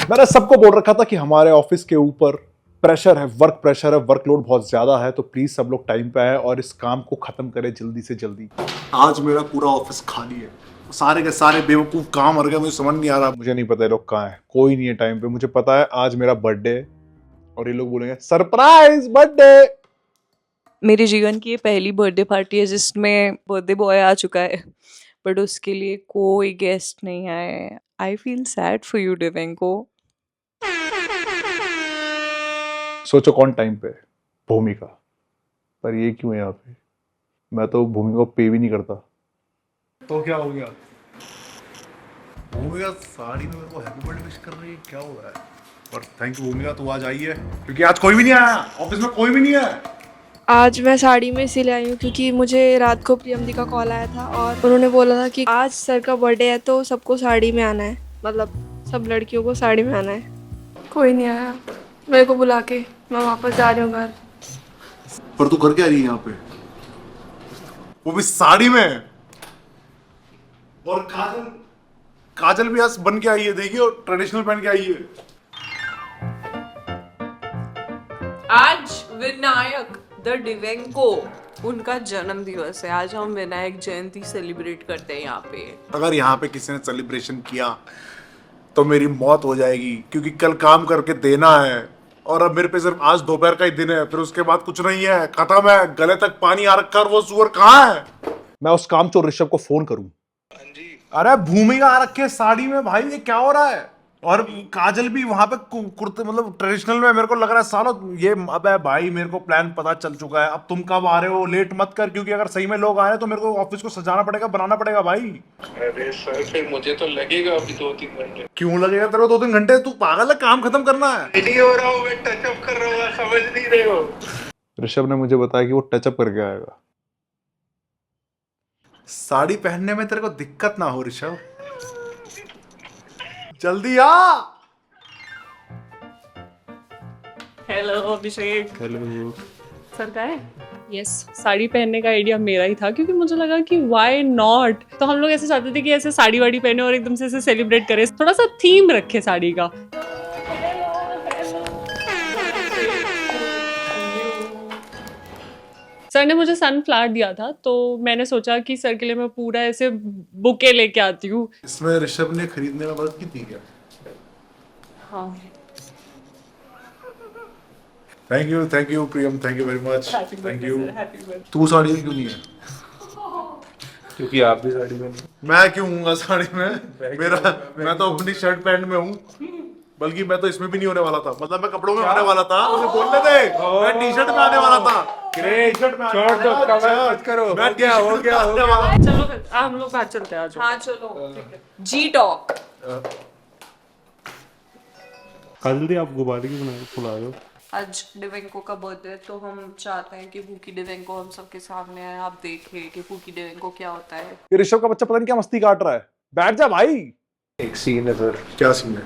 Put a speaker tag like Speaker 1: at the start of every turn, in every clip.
Speaker 1: मैंने सबको बोल रखा था कि हमारे ऑफिस के ऊपर प्रेशर है, वर्क प्रेशर है, वर्कलोड बहुत ज्यादा है, तो प्लीज सब लोग टाइम पे आए और इस काम को खत्म करें जल्दी से जल्दी।
Speaker 2: आज मेरा पूरा ऑफिस खाली है, सारे के सारे बेवकूफ काम कर गए, मुझे समझ नहीं आ रहा।
Speaker 1: मुझे नहीं पता ये लोग कहाँ हैं, कोई नहीं है टाइम पे। मुझे पता है आज मेरा बर्थडे है और ये लोग बोलेंगे सरप्राइज बर्थडे।
Speaker 3: मेरे जीवन की ये पहली बर्थडे पार्टी है जिसमें बर्थडे बॉय आ चुका है, बट उसके लिए कोई गेस्ट नहीं आए। I feel sad for you डिवेंको।
Speaker 1: सोचो कौन टाइम पे है? भूमिका। पर ये क्यों है यहाँ पे? मैं तो भूमिका को पे भी नहीं करता।
Speaker 2: तो क्या हो गया? भूमिका साड़ी में मेरे को हैप्पी बर्थडे विश कर रही है, क्या हो रहा है? पर थैंक यू भूमिका, तू आज आई है क्योंकि आज कोई भी नहीं आया, ऑफिस में कोई भी नहीं है।
Speaker 4: आज मैं साड़ी में इसीलिए आई हूँ क्योंकि मुझे रात को प्रियम दी का कॉल आया था और उन्होंने बोला था कि आज सर का बर्थडे है तो सबको साड़ी में आना है, मतलब सब लड़कियों को साड़ी में आना है। कोई नहीं आया मेरे को बुला के, मैं वापस जा रही हूँ घर।
Speaker 2: पर तू कर क्या रही है यहाँ पे, वो भी साड़ी में? और काजल, काजल भी आज बन के आई है, देखिए, और ट्रेडिशनल पहन के आई है।
Speaker 3: आज विनायक द डिवेंको उनका जन्म दिवस है। आज हम विनायक जयंती सेलिब्रेट करते हैं यहाँ पे।
Speaker 2: अगर यहाँ पे किसी ने सेलिब्रेशन किया तो मेरी मौत हो जाएगी, क्योंकि कल काम करके देना है और अब मेरे पे सिर्फ आज दोपहर का ही दिन है, फिर उसके बाद कुछ नहीं है, खत्म है। गले तक पानी आ रखा, और वो सुअर कहाँ है?
Speaker 1: मैं उस कामचोर ऋषभ को फोन करूं?
Speaker 2: अरे भूमिका आ रखे साड़ी में, भाई ये क्या हो रहा है? और काजल भी वहां पे कुर्ते, मतलब ट्रेडिशनल में। मेरे को लग रहा है सालों ये, अबे भाई मेरे को प्लान पता चल चुका है। अब तुम कब आ रहे हो? लेट मत कर, क्योंकि अगर सही में लोग आ रहे हैं तो मेरे को ऑफिस को सजाना पड़ेगा, बनाना पड़ेगा भाई।
Speaker 5: अरे सर फिर मुझे तो लगेगा अभी 2-3 घंटे।
Speaker 2: क्यों लगेगा तेरे को 2-3 घंटे? तू पागल है, काम खत्म करना है।
Speaker 5: नहीं हो रहा हूँ, मैं टचअप कर रहा हूँ, समझ नहीं रहे हो।
Speaker 1: ऋषभ ने मुझे बताया कि वो टचअप करके आएगा।
Speaker 2: साड़ी पहनने में तेरे को दिक्कत ना हो ऋषभ, जल्दी आ।
Speaker 3: हेलो अभिषेक।
Speaker 1: हेलो।
Speaker 3: सर का है? यस, साड़ी पहनने का आइडिया मेरा ही था क्योंकि मुझे लगा कि व्हाई नॉट। तो हम लोग ऐसे चाहते थे कि ऐसे साड़ी वाड़ी पहने और एकदम से ऐसे सेलिब्रेट करें, थोड़ा सा थीम रखे साड़ी का। सर ने मुझे सनफ्लावर दिया था तो मैंने सोचा कि सर के लिए मैं पूरा ऐसे बुके लेके आती हूँ।
Speaker 2: इसमें ऋषभ ने खरीदने में मदद की थी क्या?
Speaker 3: हाँ।
Speaker 2: Thank you Priyam, thank you very much, thank you.
Speaker 3: Happy
Speaker 2: तू साड़ी में क्यों नहीं है?
Speaker 5: क्योंकि आप भी साड़ी में।
Speaker 2: मैं क्यों हूँगा साड़ी में? मैं तो अपनी शर्ट पैंट में हूँ, बल्कि मैं तो इसमें भी नहीं होने वाला था। मतलब मैं कपड़ों में आने वाला था, मुझे बोलने दे। मैं टी शर्ट में आने वाला था। टी-शर्ट में
Speaker 5: छोड़ दो, मत करो।
Speaker 2: मैं
Speaker 5: क्या हो गया?
Speaker 3: चलो फिर हम लोग बाहर चलते हैं। आज हाँ चलो जी टॉक।
Speaker 6: काजल दी आप गुब्बारे क्यों फुला रहे हो?
Speaker 3: आज डिवेंको का बर्थडे है तो हम चाहते हैं कि फूकी डिवेंको हम सबके सामने आए, आप देखें कि फूकी डिवेंको क्या होता है।
Speaker 1: ये ऋषभ का बच्चा पता नहीं क्या मस्ती काट रहा है। बैठ जा भाई।
Speaker 5: एक सीन है सर,
Speaker 2: क्या सीन है?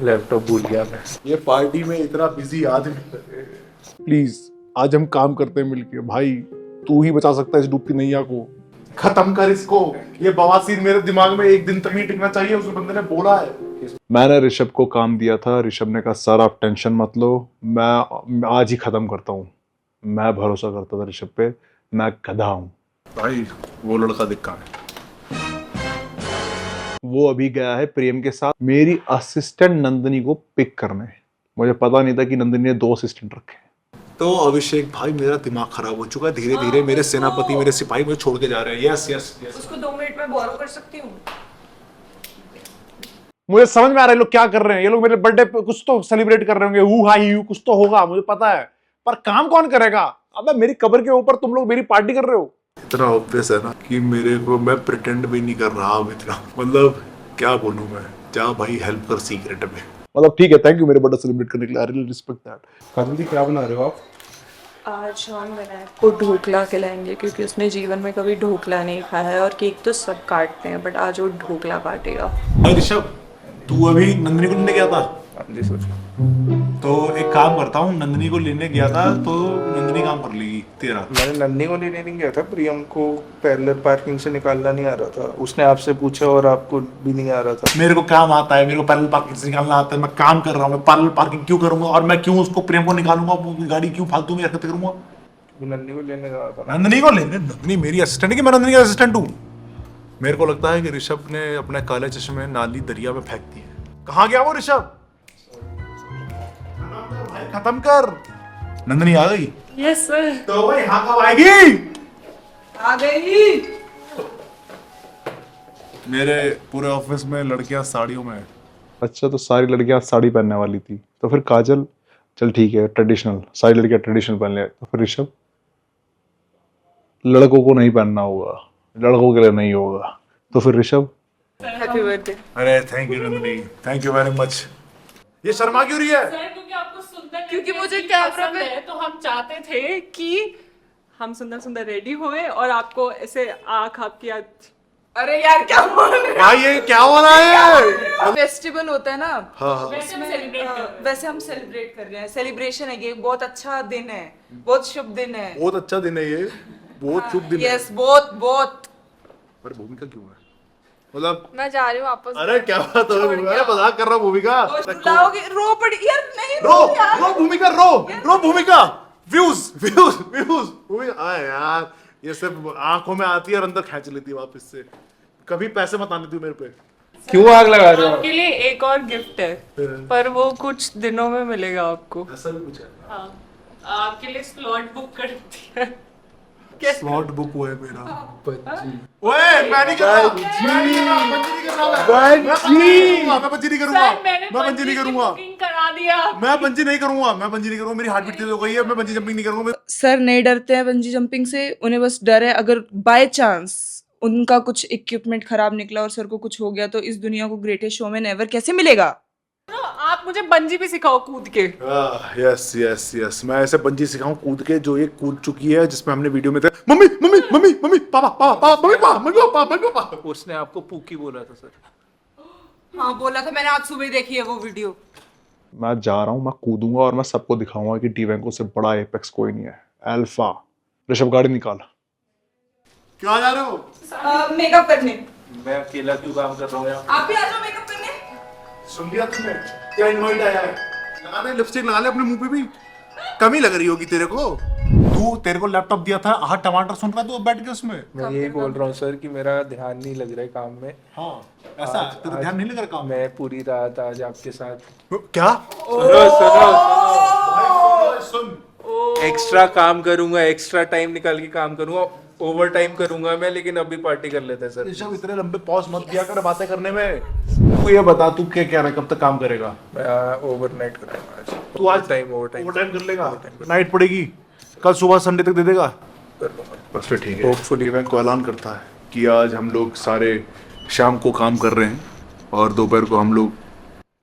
Speaker 5: लैपटॉप भूल गया मैं।
Speaker 2: ये पार्टी में इतना बिजी आदमी।
Speaker 1: प्लीज आज हम काम करते हैं मिलके। भाई तू ही बचा सकता है इस डूबती नैया को।
Speaker 2: खत्म कर इसको। ये बवासीर मेरे दिमाग में एक दिन तक नहीं टिकना चाहिए, उस बंदे ने बोला है।
Speaker 1: मैंने ऋषभ को काम दिया था, ऋषभ ने कहा सर आप टेंशन मत लो, मैं आज ही खत्म करता हूँ। मैं भरोसा करता था ऋषभ पे, मैं गधा हूँ।
Speaker 2: भाई वो लड़का दिक्का है।
Speaker 1: वो अभी गया है प्रेम के साथ मेरी असिस्टेंट नंदिनी को पिक करने। मुझे पता नहीं था कि नंदिनी ने 2 असिस्टेंट रखे।
Speaker 2: तो अभिषेक भाई मेरा दिमाग खराब हो चुका है, धीरे धीरे मेरे सेनापति, मेरे सिपाही मुझे छोड़ के जा रहे हैं। Yes yes yes.
Speaker 3: उसको 2 मिनट में बोरो कर सकती हूँ।
Speaker 1: मुझे समझ में आ रहा है ये लोग क्या कर रहे हैं। ये लोग मेरे बर्थडे पे कुछ तो सेलिब्रेट कर रहे होंगे, हु हाई यू कुछ तो होगा, मुझे पता है। पर काम कौन करेगा? अबे मेरी कब्र के ऊपर तुम लोग मेरी पार्टी कर रहे हो।
Speaker 2: इतना ऑब्वियस है ना कि मेरे को, मैं प्रिटेंड भी नहीं कर रहा अब इतना। मतलब क्या बोलूं मैं? जा भाई हेल्प कर सीक्रेट में।
Speaker 1: मतलब ठीक है, थैंक यू मेरे बर्थडे सेलिब्रेट करने के लिए। I really respect that.
Speaker 6: Kajal दी क्या बना रहे हो आप?
Speaker 3: आज हम विनायक को ढोकला खिलाएंगे क्योंकि उसने जीवन में कभी ढोकला नहीं खाया है। और केक तो सब काटते हैं बट आज वो ढोकला काटेगा।
Speaker 2: ऋषभ तू अभी नंदिनी को लेने गया था?
Speaker 5: जी सोच।
Speaker 2: तो एक काम करता हूँ, नंदिनी को लेने गया था तो नंदिनी काम कर लेगी। तेरा?
Speaker 5: मैंने नन्ही को लेने नहीं गया था, प्रियम को पैरेलल पार्किंग से निकालना नहीं आ रहा था, उसने आपसे पूछा और आपको भी नहीं आ रहा था।
Speaker 2: मेरे को काम आता है, मेरे को पैरेलल पार्किंग से निकालना आता है, मैं काम कर रहा हूँ, मैं पैरेलल पार्किंग क्यों करूंगा और मैं क्यों उसको प्रेम को निकालूंगा, वो गाड़ी क्यों फालतू में हरकतें करूंगा?
Speaker 5: नन्ही को लेने गया था।
Speaker 2: नंदनी को लेने? नंदनी मेरी असिस्टेंट है कि मैं नंदनी का असिस्टेंट हूँ? मेरे को लगता है कि ऋषभ ने अपने काले चश्मे नाली दरिया में फेंक दिए। कहाँ गया वो ऋषभ? भाई खत्म कर। नंदनी आ गई?
Speaker 3: Yes sir.
Speaker 2: तो भाई यहाँ कब आएगी?
Speaker 7: आ गई।
Speaker 2: मेरे पूरे ऑफिस में लड़कियां साड़ियों में है।
Speaker 1: अच्छा, तो सारी लड़कियां साड़ी पहनने वाली थी, तो फिर काजल चल ठीक है ट्रेडिशनल, सारी लड़कियां ट्रेडिशनल पहन ले, तो फिर ऋषभ लड़कों को नहीं पहनना होगा, लड़कों के लिए नहीं होगा, तो फिर ऋषभ
Speaker 7: हैप्पी बर्थडे।
Speaker 2: अरे thank you Nandini, thank you very much. ये शर्मा क्यों रही है?
Speaker 3: सर क्योंकि आपको सुंदर
Speaker 7: क्योंकि
Speaker 3: लड़कियां
Speaker 7: मुझे
Speaker 3: इतनी
Speaker 7: कैमरा
Speaker 3: पसंद
Speaker 7: पे-
Speaker 3: है, तो हम चाहते थे कि हम सुंदर सुंदर रेडी हुए और आपको ऐसे आँख आपकी
Speaker 7: अरे यार क्या बोल रहे
Speaker 2: भाई ये क्या हो रहा है?
Speaker 7: फेस्टिवल होता है ना,
Speaker 3: वैसे हम सेलिब्रेट कर रहे हैं।
Speaker 7: वैसे हम सेलिब्रेट कर रहे हैं। सेलिब्रेशन है, ये बहुत अच्छा दिन है, बहुत शुभ दिन है।
Speaker 2: बहुत अच्छा दिन है ये, बहुत शुभ दिन है।
Speaker 7: यस, बहुत बहुत।
Speaker 2: पर भूमिका क्यों है? मतलब
Speaker 4: मैं जा रही हूँ वापस।
Speaker 2: अरे क्या बात है भूमिका? अरे मजाक कर रहा हूँ भूमिका।
Speaker 7: रुलाओगे, रो पड़ी यार। नहीं
Speaker 2: रो
Speaker 7: यार।
Speaker 2: रो भूमिका, रो भूमिका। व्यूज व्यूज व्यूज भूमिका। आ यार, ये सब आंखों में आती है और अंदर खींच लेती है वापस से। कभी पैसे मत आने तू मेरे पे।
Speaker 5: क्यों आग लगा रहे हो?
Speaker 3: आपके लिए एक और गिफ्ट है, पर वो कुछ दिनों में मिलेगा आपको।
Speaker 2: ऐसा भी कुछ है?
Speaker 3: हाँ, आपके लिए स्लॉट बुक कर दिया है।
Speaker 2: स्लॉट बुक हुआ है मेरा। ओए मैं नहीं कर रहा, मैं नहीं कर रहा, बंजी नहीं कर रहा, मैं बंजी नहीं करूंगा,
Speaker 3: सर मैंने
Speaker 2: मैं बंजी नहीं करूंगा,
Speaker 3: बुकिंग करा दिया।
Speaker 2: मैं बंजी नहीं करूंगा, मैं बंजी नहीं करूंगा, मेरी हार्ट बीट तेज हो गई है, मैं बंजी जंपिंग नहीं करूंगा।
Speaker 7: सर नहीं डरते हैं बंजी जंपिंग से, उन्हें बस डर है अगर बाय चांस उनका कुछ इक्विपमेंट खराब निकला और सर को कुछ हो गया तो इस दुनिया को ग्रेटेस्ट शोमैन एवर कैसे मिलेगा?
Speaker 3: आप मुझे बंजी भी सिखाओ कूद के।
Speaker 2: यस यस यस, मैं ऐसे बंजी सिखाऊं कूद के, जो ये कूद चुकी है, जिसमें हमने वीडियो में थे mummy mummy mummy mummy papa पापा papa mummy papa mummy papa mummy papa.
Speaker 5: उसने आपको पूकी बोला था सर।
Speaker 7: हाँ बोला था मैंने, आज सुबह ही देखी है वो वीडियो।
Speaker 1: मैं जा रहा हूँ, मैं कूदूंगा और मैं सबको दिखाऊंगा कि डी-वैंको से बड़ा एपेक्स कोई नहीं है। अल्फा। ऋषभ गाड़ी निकाल।
Speaker 2: क्यों जा रहे हो?
Speaker 7: मेकअप करने।
Speaker 5: मैं अकेला क्यों काम कर रहा हूँ यहाँ?
Speaker 7: आप भी आ जाओ मेकअप करने।
Speaker 2: सुन लिया तुमने? क्या इनवाइट आया है? लगा दे लिपस्टिक, लगा ले अपने मुंह पे भी। कमी लग रही होगी तेरे को। तेरे को लैपटॉप दिया था, हाँ टमाटर सुन रहा है तू बैठ के उसमें।
Speaker 5: मैं यही बोल रहा हूँ सर कि मेरा ध्यान नहीं लग रहा है काम में।
Speaker 2: हाँ ऐसा तेरा ध्यान नहीं लग रहा काम में?
Speaker 5: मैं पूरी रात आज आपके साथ
Speaker 2: क्या?
Speaker 5: सुनो सुनो
Speaker 2: सुन,
Speaker 5: एक्स्ट्रा काम करूंगा, एक्स्ट्रा टाइम निकाल के काम करूंगा, ओवर टाइम करूंगा मैं, लेकिन अभी पार्टी कर लेते हैं सर।
Speaker 2: ऋषभ इतने लंबे पॉज मत दिया कर बातें करने में। तू ये बता, तू क्या कह रहा है, कब तक काम करेगा?
Speaker 5: मैं ओवरनाइट करूंगा आज।
Speaker 2: तू आज
Speaker 5: time over time
Speaker 2: over time कर लेगा? नाइट पड़ेगी, कल सुबह संडे तक दे देगा?
Speaker 5: कर लूंगा।
Speaker 2: बस फिर ठीक है। होपफुली इवेंट को ऐलान करता है कि आज हम लोग सारे शाम को काम कर रहे हैं और दोपहर को हम लोग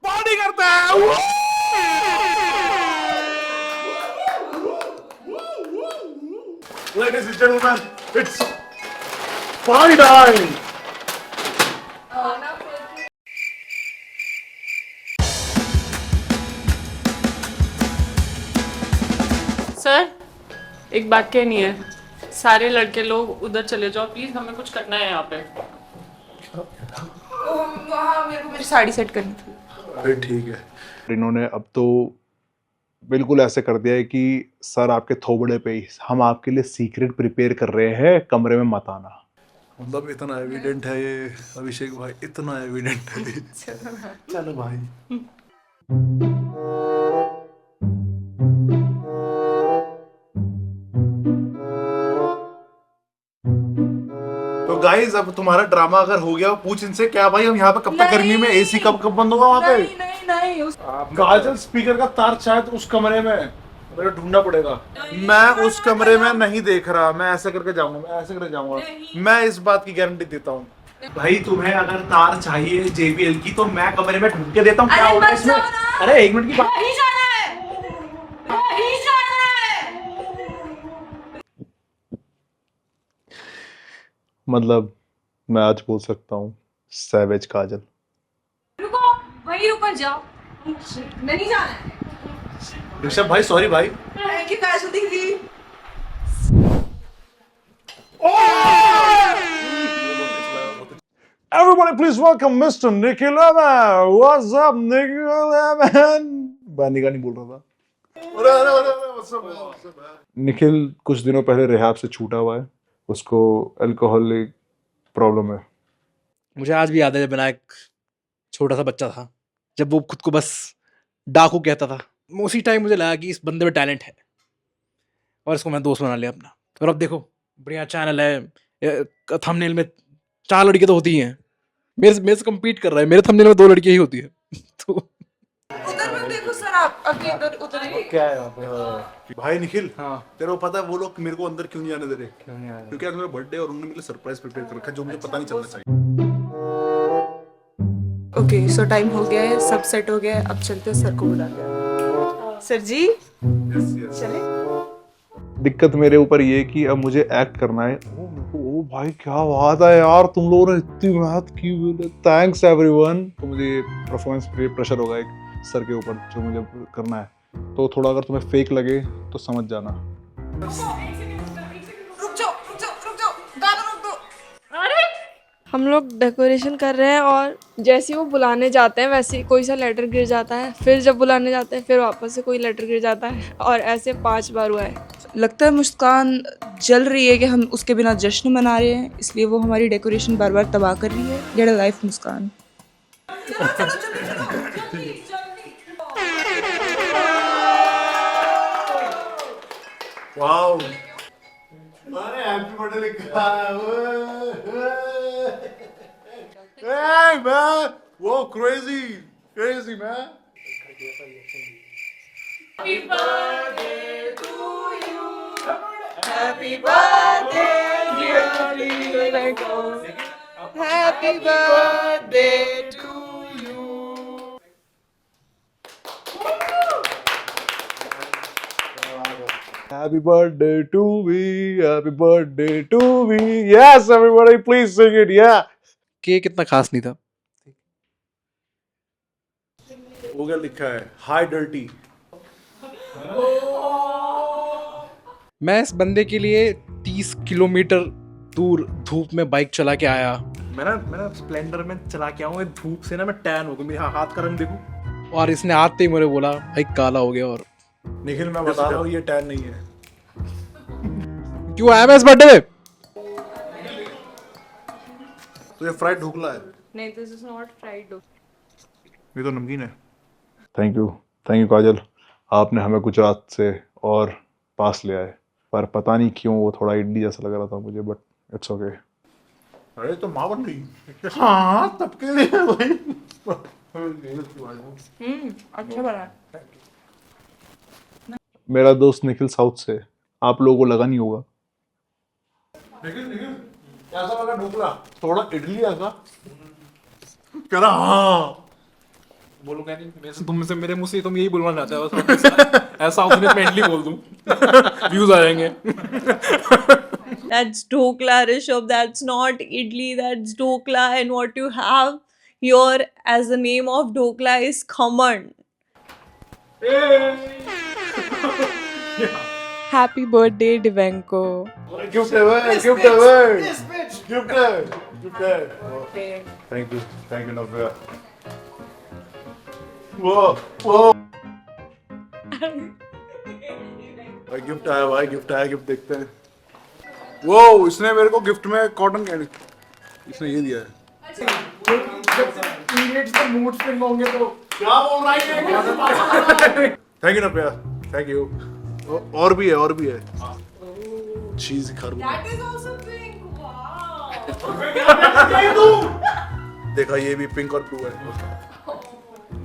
Speaker 2: पार्टी करते हैं। Ladies and gentlemen, it's party time.
Speaker 3: Sir एक बात कहनी है, सारे लड़के लोग उधर चले जाओ प्लीज, हमें कुछ करना है यहाँ पे।
Speaker 7: हाँ मेरे को मेरी साड़ी सेट करनी थी।
Speaker 2: अरे ठीक है।
Speaker 1: इन्होंने अब तो बिल्कुल ऐसे कर दिया है कि सर आपके थोबड़े पे ही हम आपके लिए सीक्रेट प्रिपेयर कर रहे हैं, कमरे में मत आना।
Speaker 2: मतलब इतना एविडेंट है ये अभिषेक भाई, इतना एविडेंट है ये। चलो भाई। तो गाइस अब तुम्हारा ड्रामा अगर हो गया, पूछ इनसे क्या भाई हम यहाँ पे कब तक गर्मी में, एसी कब कब बंद होगा वहाँ पे?
Speaker 7: नहीं नहीं नहीं उस
Speaker 2: काजल स्पीकर का तार शायद उस कमरे में, मेरे ढूंढना पड़ेगा। मैं उस कमरे में नहीं देख रहा, मैं ऐसे करके जाऊंगा, मैं ऐसे करके जाऊंगा, मैं इस बात की गारंटी देता हूँ। भाई तुम्हें अगर तार चाहिए JBL की तो मैं कमरे में ढूंढ के देता हूँ। क्या होगा इसमें? अरे एक मिनट की बात।
Speaker 7: नहीं जाना है, नहीं जाना है।
Speaker 1: मतलब मैं आज बोल सकता हूँ सैवेज काजल।
Speaker 7: रुको, वहीं ऊपर जाओ, नहीं जाना है।
Speaker 2: ऋषभ भाई सॉरी भाई।
Speaker 7: थैंक यू काजल दीदी।
Speaker 1: Everybody, please welcome Mr. Nikhil Aman. What's up, Nikhil Aman? बानी का नहीं बोल रहा था. निखिल कुछ दिनों पहले रिहाब से छूटा हुआ है. उसको अल्कोहलिक प्रॉब्लम है.
Speaker 8: मुझे आज भी याद है जब मैं एक छोटा सा बच्चा था, जब वो खुद को बस डाकू कहता था, उसी टाइम मुझे लगा कि इस बंदे में टैलेंट है और इसको मैं दोस्त बना लिया अपना. और अब देखो बढ़िया चैनल है, थंबनेल में 4 लड़कियां तो होती ही हैं, मेरे से कम्पीट कर रहा है, मेरे थंबनेल में 2 लड़कियां ही होती है. तो
Speaker 7: उधर मत देखो सर, आप अभी इधर उधर ही
Speaker 2: क्या है भाई निखिल? हाँ, तेरे को पता है वो लोग मेरे को अंदर क्यों नहीं आने दे रहे? क्यों नहीं आ रहे? क्योंकि आज मेरा बर्थडे और उन्होंने मेरे लिए सरप्राइज प्रिपेयर कर रखा है जो मुझे पता नहीं चलना चाहिए.
Speaker 7: ओके सो टाइम हो गया है, सब सेट हो गया है, अब चलते हैं सर को बुलाते हैं. सर जी चले.
Speaker 1: दिक्कत मेरे ऊपर ये है कि अब मुझे एक्ट करना है. ओ भाई क्या बात है यार, तुम लोगों ने इतनी मेहनत की. Thanks everyone. तो मुझे परफॉर्मेंस प्रेशर होगा एक सर के ऊपर जो मुझे करना है. तो थोड़ा अगर तुम्हें फेक लगे तो समझ जाना.
Speaker 7: रुक जाओ गाना रोक दो.
Speaker 4: हम लोग डेकोरेशन कर रहे हैं और जैसे ही वो बुलाने जाते हैं वैसे ही कोई सा लेटर गिर जाता है, फिर जब बुलाने जाते हैं फिर वापस से कोई लेटर गिर जाता है और ऐसे 5 बार हुआ है.
Speaker 7: लगता है मुस्कान जल रही है कि हम उसके बिना जश्न मना रहे हैं, इसलिए वो हमारी डेकोरेशन बार बार तबाह कर रही है. Get a life Muskan.
Speaker 2: Wow, अरे हैप्पी बर्थडे लिखा है. Hey man, whoa, crazy man.
Speaker 7: Happy birthday to you.
Speaker 1: Happy birthday to me, happy birthday to me. Yes, everybody, please sing it. Yeah.
Speaker 8: Cake इतना खास नहीं था.
Speaker 2: वो क्या लिखा है? High dirty.
Speaker 8: मैं इस बंदे के लिए 30 किलोमीटर दूर धूप में बाइक चला के आया. मैं स्प्लेंडर में चला के आऊँ, धूप से ना मैं टैन हो गया, मेरे हाथ का रंग देखो. और इसने आते ही मुझे बोला भाई काला हो गया. और
Speaker 2: निखिल मैं बता रहा हूँ ये टैन नहीं है.
Speaker 8: क्यों आया मैं इस बर्थडे में?
Speaker 2: तो ये फ्राइड ढोकला है.
Speaker 4: नहीं, दिस इज नॉट फ्राइड.
Speaker 2: ये तो नमकीन है.
Speaker 1: थैंक यू काजल. आपने हमें गुजरात से और पास ले आए, पर पता नहीं क्यों वो थोड़ा इडली जैसा लग रहा था मुझे, बट इट्स ओके.
Speaker 2: अरे तो माँ बन गई. हाँ तब के लिए भाई.
Speaker 7: अच्छा बना.
Speaker 1: मेरा दोस्त निखिल साउथ से, आप लोगों को लगा नहीं होगा.
Speaker 2: निखिल कैसा लगा ढोकला? थोड़ा इडली ऐसा कह रहा. हाँ
Speaker 8: बोलूंगा नहीं, तुमसे मेरे मुंह से तुम यही बुलवाना चाहते हो. ऐसा उसने फ्रेंडली बोल दूं, व्यूज आ जाएंगे.
Speaker 3: That's dokla, Rishabh. That's not idli. That's dokla. And what you have here as the name of dokla is khaman.
Speaker 7: Happy birthday Divenko.
Speaker 2: Gift है. थैंक यू नव्या. वो गिफ्ट आया भाई, गिफ्ट देखते हैं. वो इसने मेरे को गिफ्ट में कॉटन कैंडी इसने ये दिया है. क्या बोल रहा है? Thank you Navya, thank you. और भी है चीज खा रहा हूँ. देखा ये भी पिंक और ब्लू है.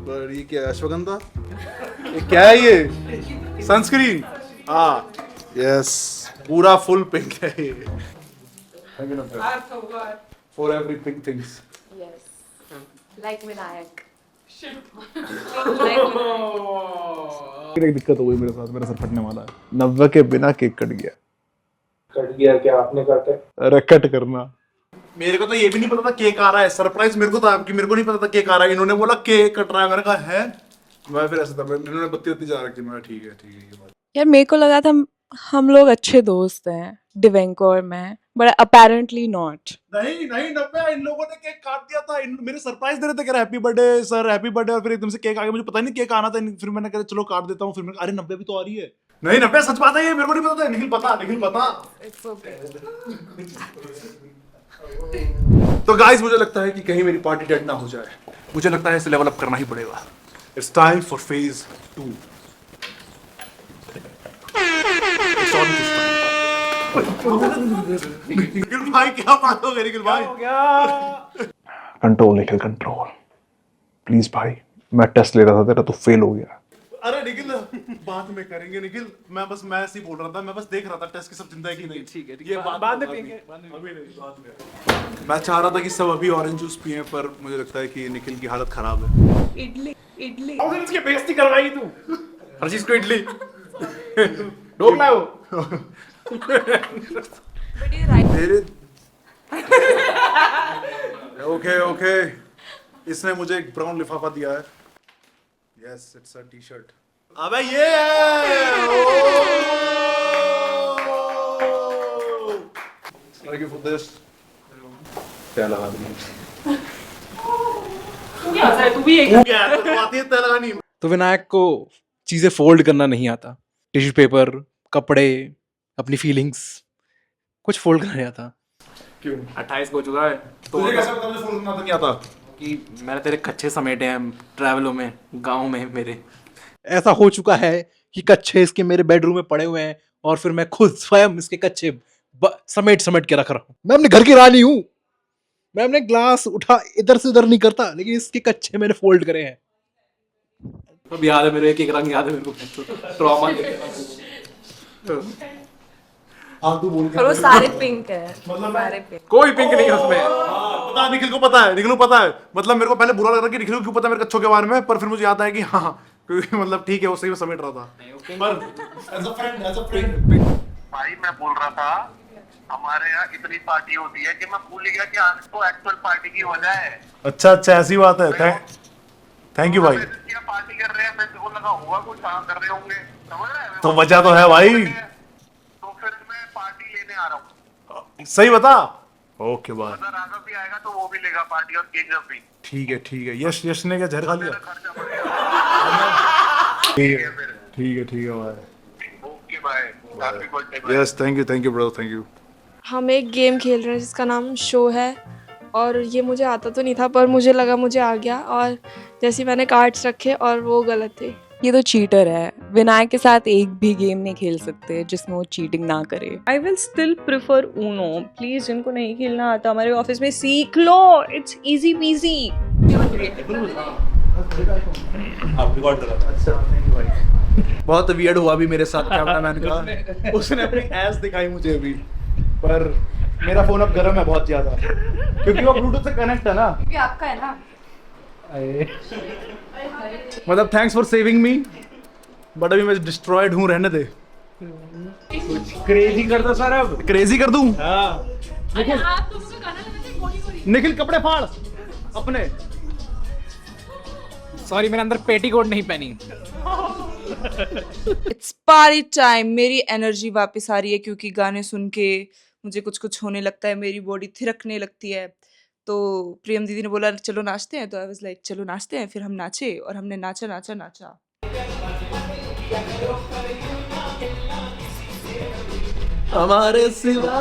Speaker 2: पर ये क्या है? अश्वगंधा. ये क्या है? ये सनस्क्रीन. हाँ यस, पूरा फुल पिंक है ये. For every pink things.
Speaker 4: Like Vinayak.
Speaker 1: एक दिक्कत हो गई मेरे साथ, मेरा सर फटने वाला है. 90 के बिना केक कट गया.
Speaker 5: क्या आपने काटा?
Speaker 1: अरे कट करना.
Speaker 2: मेरे को तो ये भी नहीं पता था केक आ रहा है. सरप्राइज मेरे को था कि मेरे को नहीं पता था केक आ रहा है. इन्होंने बोला केक कट रहा है. मैंने कहा है. मैं फिर ऐसा था, इन्होंने बत्ती जा रखी. मैं ठीक है ये बात.
Speaker 7: यार मेरे को लगा था हम लोग अच्छे दोस्त हैं, डिवेंको और मैं, बट अपेरेंटली नॉट।
Speaker 2: नहीं नहीं नब्बे, इन लोगों ने केक काट दिया था, मेरे सरप्राइज दे रहे थे, कह रहे happy birthday sir, happy birthday, और फिर एकदम से केक आ गया, मुझे पता नहीं केक आना था, फिर मैंने कहा चलो काट देता हूँ, फिर मैंने अरे नब्बे भी तो आ रही है। नहीं नब्बे सच बात है, ये मेरे को नहीं पता था, निखिल पता, निखिल पता। तो गाइस मुझे लगता है कि कहीं मेरी पार्टी डेड ना हो जाए, मुझे लगता है इसे लेवल अप करना ही पड़ेगा। It's time for phase 2। Nikhil भाई क्या बात हो गई, निखिल भाई
Speaker 1: कंट्रोल निखिल कंट्रोल, प्लीज भाई, मैं टेस्ट ले रहा था तेरा, तो फेल हो गया।
Speaker 2: अरे निखिल बाद में करेंगे निखिल, मैं ऐसे ही बोल रहा था, मैं बस देख रहा था टेस्ट की सब चिंता है कि नहीं। ठीक है ये बाद में पिएंगे, अभी नहीं बाद में। मैं चाह रहा था कि सब अभी ऑरेंज जूस पिए, पर मुझे लगता है कि निखिल की हालत खराब है।
Speaker 7: इडली इडली
Speaker 8: और इसकी बेइज्जती करवाई तू, हर चीज को इडली ढोकला हो।
Speaker 2: तेरे ओके ओके, इसने मुझे एक ब्राउन लिफाफा दिया है। Yes it's a T shirt. अबे ये थैंक यू फॉर दिस। क्या लगा दी
Speaker 3: तू भी एक
Speaker 2: आती है तय लगानी।
Speaker 8: तो विनायक को चीजें फोल्ड करना नहीं आता, टिश्यू पेपर, कपड़े, अपनी फीलिंग्स कुछ फोल्ड करना नहीं आता।
Speaker 2: क्यों
Speaker 9: 28 हो चुका है तो
Speaker 2: तुझे कैसे पता मुझे फोन करना नहीं आता?
Speaker 9: कि मैंने तेरे कच्चे समेटे हैं ट्रैवलों में, गांव में मेरे।
Speaker 8: ऐसा हो चुका है कि कच्चे इसके मेरे बेडरूम में पड़े हुए हैं और फिर मैं खुद स्वयं इसके कच्चे समेट समेट के रख रहा हूँ। मैं अपने घर की रानी हूँ, मैं अपने ग्लास उठा इधर से उधर नहीं करता, लेकिन इसके कच्चे मैंने फोल्ड करे हैं।
Speaker 9: अब याद है मेरे, एक रंग याद है मेरे को, ट्रॉमा।
Speaker 2: हाँ तू बोल
Speaker 7: और वो सारे पिंक है, सारे पिंक।
Speaker 9: कोई पिंक नहीं है उसमें।
Speaker 2: पता है, निखिल को पता है, निखिल को पता है। मतलब मेरे को पहले बुरा लग रहा कि निखिल को क्यों पता है मेरे कच्चों के बारे में, पर फिर मुझे याद आया कि हाँ क्योंकि मतलब ठीक है वो सही में समेट रहा था। पर एज अ फ्रेंड
Speaker 10: भाई मैं बोल रहा था हमारे यहाँ इतनी पार्टी होती है कि मैं भूल गया कि आज तो एक्चुअल पार्टी की वजह है।
Speaker 2: अच्छा अच्छा ऐसी बात है। थैंक यू भाई।
Speaker 10: पार्टी कर रहे हैं, मैं को लगा हुआ कुछ काम कर रहे होंगे, समझ रहे हैं?
Speaker 2: तो वजह तो है भाई।
Speaker 10: तो फिर मैं पार्टी लेने आ रहा हूँ।
Speaker 2: सही बता। Okay bye.
Speaker 10: अगर राघव भी आएगा तो वो भी लेगा पार्टी और केजव भी।
Speaker 2: ठीक है। यश ने क्या जहर खा लिया?
Speaker 10: खर्चा बढ़ेगा।
Speaker 2: ठीक है भाई।
Speaker 10: Okay bye, happy birthday.
Speaker 2: Yes thank you brother, thank you.
Speaker 4: हम एक गेम खेल रहे हैं जिसका नाम शो है, और ये मुझे आता तो नहीं था पर मुझे लगा मुझे आ गया, और जैसे मैंने कार्ड्स रखे और वो गलत थे।
Speaker 7: ये तो चीटर है, विनायक के साथ एक भी गेम नहीं खेल सकते जिसमें वो चीटिंग ना करे। I will still prefer Uno, please जिनको नहीं खेलना आता हमारे ऑफिस में सीख लो, इट्स इजी पीजी।
Speaker 2: बहुत वियर्ड हुआ अभी मेरे साथ कैमरामैन का, उसने अपनी एस दिखाई मुझे अभी, पर मेरा फोन अब गर्म है बहुत ज्यादा क्योंकि वो ब्लूटूथ से कनेक्ट है ना।
Speaker 7: आपका है ना।
Speaker 2: मतलब thanks for saving me, but अभी मैं डिस्ट्रॉयड हूँ, रहने दे।
Speaker 6: क्रेजी कर दो सर, अब
Speaker 2: क्रेजी कर दूं?
Speaker 3: आप लोगों का गाना लगाते हैं गोली गोली।
Speaker 2: निखिल कपड़े फाड़ अपने।
Speaker 8: सॉरी मैंने अंदर पेटीकोट नहीं पहनी।
Speaker 7: इट्स पार्टी टाइम, मेरी एनर्जी वापस आ रही है क्योंकि गाने सुन के मुझे कुछ कुछ होने लगता है, मेरी बॉडी थिरकने लगती है। तो प्रियम दीदी ने बोला चलो नाचते हैं, तो आई वाज लाइक चलो नाचते हैं। फिर हम नाचे और हमने नाचा।
Speaker 2: हमारे सिवा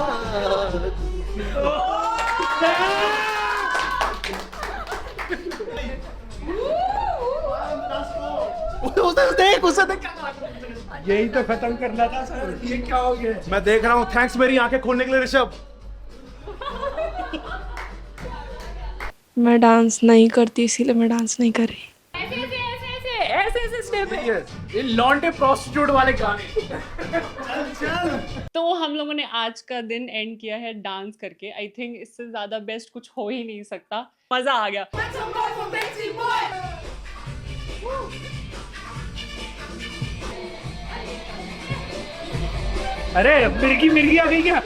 Speaker 2: उसे देख
Speaker 6: यही तो खत्म करना था सर, ये क्या हो गया?
Speaker 2: मैं देख रहा हूँ। थैंक्स मेरी आंखें खोलने के लिए ऋषभ।
Speaker 4: मैं डांस नहीं करती इसीलिए मैं डांस नहीं कर रही।
Speaker 3: ऐसे स्टेप है।
Speaker 8: ये लॉन्डे प्रोस्टिट्यूट वाले गाने।
Speaker 3: तो हम लोगों ने आज का दिन एंड किया है डांस करके। आई थिंक इससे ज्यादा बेस्ट कुछ हो ही नहीं सकता। मजा आ गया।
Speaker 6: अरे मिर्गी आ गई क्या?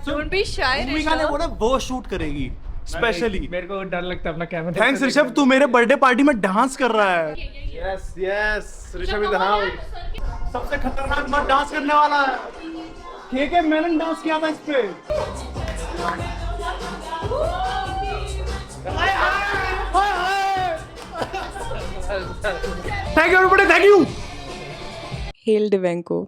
Speaker 7: डोंट बी शाय
Speaker 2: भूमिका ने बोला वो शूट करेगी स्पेशली।
Speaker 6: मेरे को डर लगता है अपना कैमरा।
Speaker 2: थैंक्स ऋषभ, तू मेरे बर्थडे पार्टी में डांस कर रहा है। यस ऋषभ इधर आओ। सबसे खतरनाक मर्द डांस करने वाला है।
Speaker 6: के मैंने डांस किया था इस पे।
Speaker 8: Thank you everybody, thank you.
Speaker 7: हेल डिवेंको।